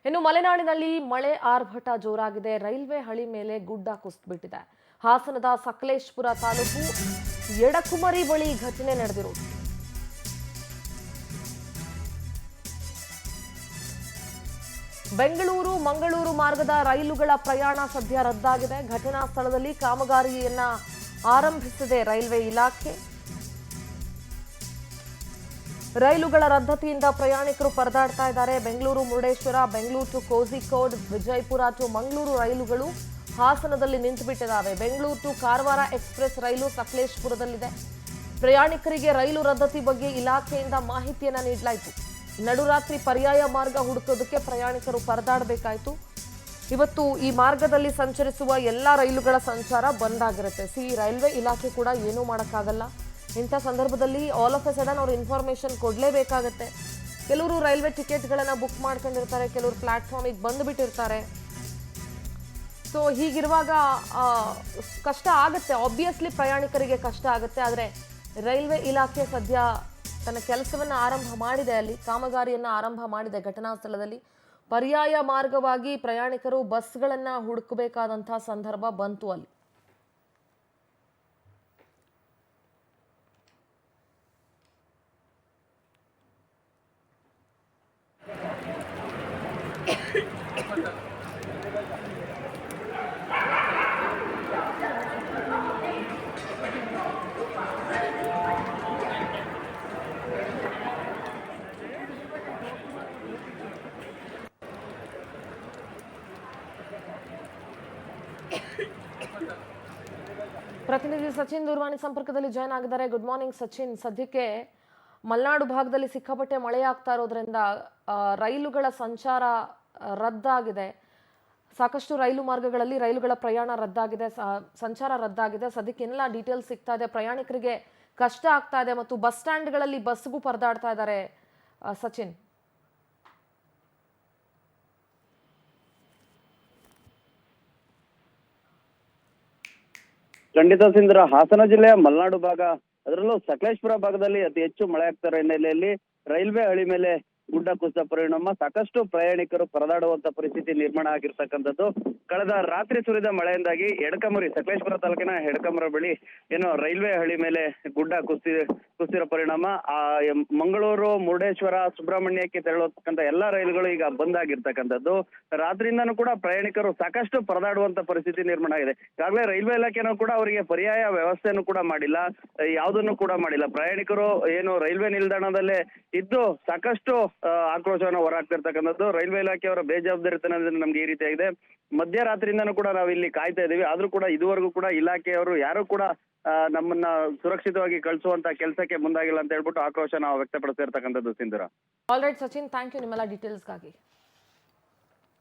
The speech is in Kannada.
ಇನ್ನು ಮಲೆನಾಡಿನಲ್ಲಿ ಮಳೆ ಆರ್ಭಟ ಜೋರಾಗಿದೆ. ರೈಲ್ವೆ ಹಳಿ ಮೇಲೆ ಗುಡ್ಡ ಕುಸಿದ್ಬಿಟ್ಟಿದೆ. ಹಾಸನದ ಸಕಲೇಶಪುರ ತಾಲೂಕು ಎಡಕುಮರಿ ಬಳಿ ಘಟನೆ ನಡೆದಿರುವುದು. ಬೆಂಗಳೂರು ಮಂಗಳೂರು ಮಾರ್ಗದ ರೈಲುಗಳ ಪ್ರಯಾಣ ಸದ್ಯ ರದ್ದಾಗಿದೆ. ಘಟನಾ ಸ್ಥಳದಲ್ಲಿ ಕಾಮಗಾರಿಯನ್ನ ಆರಂಭಿಸಿದೆ ರೈಲ್ವೆ ಇಲಾಖೆ. ರೈಲುಗಳ ರದ್ದತಿಯಿಂದ ಪ್ರಯಾಣಿಕರು ಪರದಾಡ್ತಾ ಇದ್ದಾರೆ. ಬೆಂಗಳೂರು ಮುರುಡೇಶ್ವರ, ಬೆಂಗಳೂರು ಟು ಕೋಝಿಕೋಡ್, ವಿಜಯಪುರ ಟು ಮಂಗಳೂರು ರೈಲುಗಳು ಹಾಸನದಲ್ಲಿ ನಿಂತುಬಿಟ್ಟಿದ್ದಾವೆ. ಬೆಂಗಳೂರು ಟು ಕಾರವಾರ ಎಕ್ಸ್ಪ್ರೆಸ್ ರೈಲು ಸಕಲೇಶಪುರದಲ್ಲಿದೆ. ಪ್ರಯಾಣಿಕರಿಗೆ ರೈಲು ರದ್ದತಿ ಬಗ್ಗೆ ಇಲಾಖೆಯಿಂದ ಮಾಹಿತಿಯನ್ನ ನೀಡಲಾಯಿತು. ನಡುರಾತ್ರಿ ಪರ್ಯಾಯ ಮಾರ್ಗ ಹುಡುಕೋದಕ್ಕೆ ಪ್ರಯಾಣಿಕರು ಪರದಾಡಬೇಕಾಯಿತು. ಇವತ್ತು ಈ ಮಾರ್ಗದಲ್ಲಿ ಸಂಚರಿಸುವ ಎಲ್ಲ ರೈಲುಗಳ ಸಂಚಾರ ಬಂದ್ ಆಗಿರುತ್ತೆ. ರೈಲ್ವೆ ಇಲಾಖೆ ಕೂಡ ಏನೂ ಮಾಡೋಕ್ಕಾಗಲ್ಲ. ಇಂಥ ಸಂದರ್ಭದಲ್ಲಿ ಆಲ್ ಆಫ್ ಎ ಸಡನ್ ಅವ್ರು ಇನ್ಫಾರ್ಮೇಶನ್ ಕೊಡಲೇಬೇಕಾಗತ್ತೆ. ಕೆಲವರು ರೈಲ್ವೆ ಟಿಕೆಟ್ಗಳನ್ನು ಬುಕ್ ಮಾಡ್ಕೊಂಡಿರ್ತಾರೆ, ಕೆಲವರು ಪ್ಲಾಟ್ಫಾರ್ಮಿಗೆ ಬಂದುಬಿಟ್ಟಿರ್ತಾರೆ. ಸೊ ಹೀಗಿರುವಾಗ ಕಷ್ಟ ಆಗುತ್ತೆ, ಆಬ್ವಿಯಸ್ಲಿ ಪ್ರಯಾಣಿಕರಿಗೆ ಕಷ್ಟ ಆಗುತ್ತೆ. ಆದರೆ ರೈಲ್ವೆ ಇಲಾಖೆ ಸದ್ಯ ತನ್ನ ಕೆಲಸವನ್ನು ಆರಂಭ ಮಾಡಿದೆ, ಅಲ್ಲಿ ಕಾಮಗಾರಿಯನ್ನು ಆರಂಭ ಮಾಡಿದೆ. ಘಟನಾ ಸ್ಥಳದಲ್ಲಿ ಪರ್ಯಾಯ ಮಾರ್ಗವಾಗಿ ಪ್ರಯಾಣಿಕರು ಬಸ್ಗಳನ್ನು ಹುಡುಕಬೇಕಾದಂತಹ ಸಂದರ್ಭ ಬಂತು ಅಲ್ಲಿ. ಪ್ರತಿನಿಧಿ ಸಚಿನ್ ದೂರವಾಣಿ ಸಂಪರ್ಕದಲ್ಲಿ ಜಾಯ್ನ್ ಆಗಿದ್ದಾರೆ. Good morning Sachin. ಸದ್ಯಕ್ಕೆ ಮಲೆನಾಡು ಭಾಗದಲ್ಲಿ ಸಿಕ್ಕಾಪಟ್ಟೆ ಮಳೆಯಾಗ್ತಾ ಇರೋದ್ರಿಂದ ರೈಲುಗಳ ಸಂಚಾರ ರದ್ದಾಗಿದೆ. ಸಾಕಷ್ಟು ರೈಲು ಮಾರ್ಗಗಳಲ್ಲಿ ರೈಲುಗಳ ಪ್ರಯಾಣ ರದ್ದಾಗಿದೆ, ಸಂಚಾರ ರದ್ದಾಗಿದೆ. ಸದ್ಯಕ್ಕೆ ಏನೆಲ್ಲ ಡೀಟೇಲ್ಸ್ ಸಿಗ್ತಾ ಇದೆ? ಪ್ರಯಾಣಿಕರಿಗೆ ಕಷ್ಟ ಆಗ್ತಾ ಇದೆ ಮತ್ತು ಬಸ್ ಸ್ಟ್ಯಾಂಡ್ಗಳಲ್ಲಿ ಬಸ್ಗೂ ಪರದಾಡ್ತಾ ಇದ್ದಾರೆ ಸಚಿನ್. ಖಂಡಿತ ಸಿಂಧರ, ಹಾಸನ ಜಿಲ್ಲೆಯ ಮಲೆನಾಡು ಭಾಗ, ಅದರಲ್ಲೂ ಸಕಲೇಶಪುರ ಭಾಗದಲ್ಲಿ ಅತಿ ಹೆಚ್ಚು ಮಳೆ ಆಗ್ತಾ ಇರೋ ಹಿನ್ನೆಲೆಯಲ್ಲಿ ರೈಲ್ವೆ ಹಳಿ ಮೇಲೆ ಗುಡ್ಡ ಕುಸಿದ ಪರಿಣಾಮ ಸಾಕಷ್ಟು ಪ್ರಯಾಣಿಕರು ಪರದಾಡುವಂತ ಪರಿಸ್ಥಿತಿ ನಿರ್ಮಾಣ ಆಗಿರ್ತಕ್ಕಂಥದ್ದು. ಕಳೆದ ರಾತ್ರಿ ಸುರಿದ ಮಳೆಯಿಂದಾಗಿ ಎಡಕಮರಿ, ಸಕಲೇಶಪುರ ತಾಲೂಕಿನ ಎಡಕಮರ ಬಳಿ ಏನು ರೈಲ್ವೆ ಹಳಿ ಮೇಲೆ ಗುಡ್ಡ ಕುಸಿದಿರೋ ಪರಿಣಾಮ ಮಂಗಳೂರು, ಮುರುಡೇಶ್ವರ, ಸುಬ್ರಹ್ಮಣ್ಯಕ್ಕೆ ತೆರಳತಕ್ಕಂಥ ಎಲ್ಲಾ ರೈಲುಗಳು ಈಗ ಬಂದ್ ಆಗಿರ್ತಕ್ಕಂಥದ್ದು. ರಾತ್ರಿಯಿಂದನೂ ಕೂಡ ಪ್ರಯಾಣಿಕರು ಸಾಕಷ್ಟು ಪರದಾಡುವಂತ ಪರಿಸ್ಥಿತಿ ನಿರ್ಮಾಣ ಆಗಿದೆ. ಈಗಾಗಲೇ ರೈಲ್ವೆ ಇಲಾಖೆನೂ ಕೂಡ ಅವರಿಗೆ ಪರ್ಯಾಯ ವ್ಯವಸ್ಥೆಯನ್ನು ಕೂಡ ಮಾಡಿಲ್ಲ, ಯಾವುದನ್ನು ಕೂಡ ಮಾಡಿಲ್ಲ. ಪ್ರಯಾಣಿಕರು ಏನು ರೈಲ್ವೆ ನಿಲ್ದಾಣದಲ್ಲೇ ಇದ್ದು ಸಾಕಷ್ಟು ಆಕ್ರೋಶವನ್ನು ಹೊರಹಾಕ್ತಿರ್ತಕ್ಕಂಥದ್ದು. ರೈಲ್ವೆ ಇಲಾಖೆಯವರ ಬೇಜವಾಬ್ದಾರಿತನದಿಂದ ನಮ್ಗೆ ಈ ರೀತಿ ಆಗಿದೆ. ಮಧ್ಯರಾತ್ರಿಯಿಂದನೂ ಕೂಡ ನಾವು ಇಲ್ಲಿ ಕಾಯ್ತಾ ಇದೀವಿ, ಆದ್ರೂ ಕೂಡ ಇದುವರೆಗೂ ಕೂಡ ಇಲಾಖೆಯವರು ಯಾರು ಕೂಡ ನಮ್ಮನ್ನ ಸುರಕ್ಷಿತವಾಗಿ ಕಳಿಸುವಂತ ಕೆಲಸಕ್ಕೆ ಮುಂದಾಗಿಲ್ಲ ಅಂತ ಹೇಳ್ಬಿಟ್ಟು ಆಕ್ರೋಶ ನಾವು ವ್ಯಕ್ತಪಡಿಸ್ತಾ ಇರ್ತಕ್ಕಂಥದ್ದು Sindoor. All right Sachin, thank you ನಿಮ್ಮೆಲ್ಲ ಡೀಟೇಲ್ಸ್ಗಾಗಿ.